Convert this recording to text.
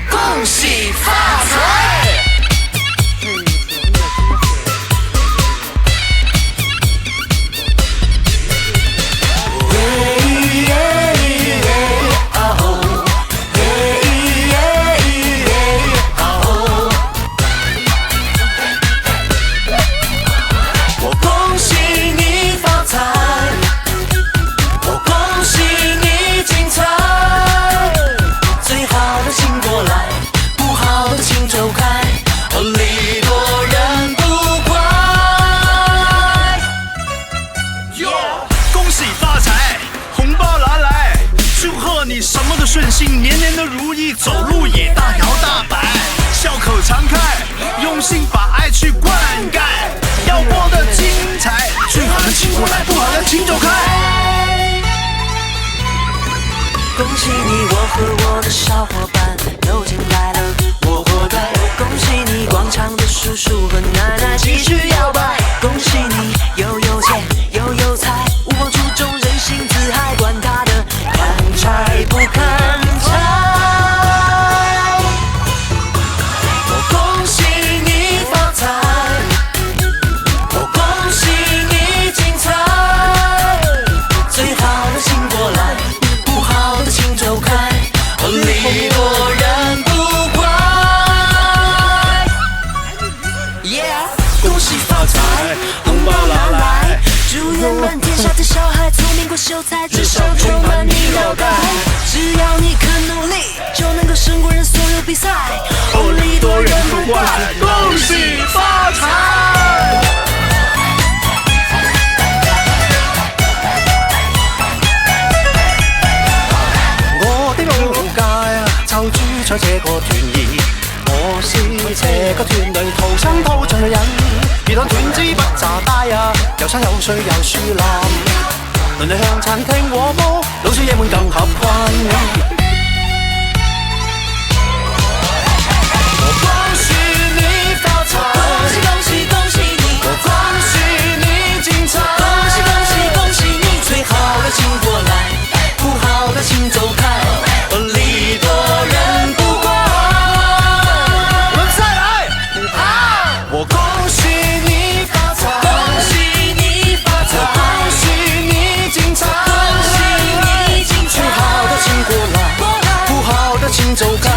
恭喜发财！你什么都顺心，年年都如意，走路也大摇大摆，笑口常开，用心把爱去灌溉，要过得精彩，最好的请过来，不好的请走开。恭喜你，我和我的小伙伴又进来了，我活该。恭喜你，广场的叔叔和奶奶继续摇摆。恭喜你，又有钱又有财，无风出众，人性自嗨，管他的看拆不看拆。我恭喜你发财，我恭喜你精彩，最好的请过来，不好的请走开，礼多人不怪。Yeah， 恭喜发财，红包拿来，祝愿满天下的小孩聪明过秀才，智商充满你脑袋。只要你肯努力，就能够胜过人所有比赛。礼多人不怪，恭喜发财。我的老街就住在這個團兒，我是這個團隊土生土長嘅人。如當斷肢不炸街有山有水有樹林，鄰里向餐廳和睦，老少爺們更合群。我恭喜你發財，恭喜恭喜恭喜你，我恭喜你精彩，恭喜恭喜恭喜你，最好的請過來，不好的請走開，禮多人不怪。我們再來，我恭喜你發財，恭喜你發財，我恭喜你精彩，恭喜你精彩，最好的請過來，不好的請走開。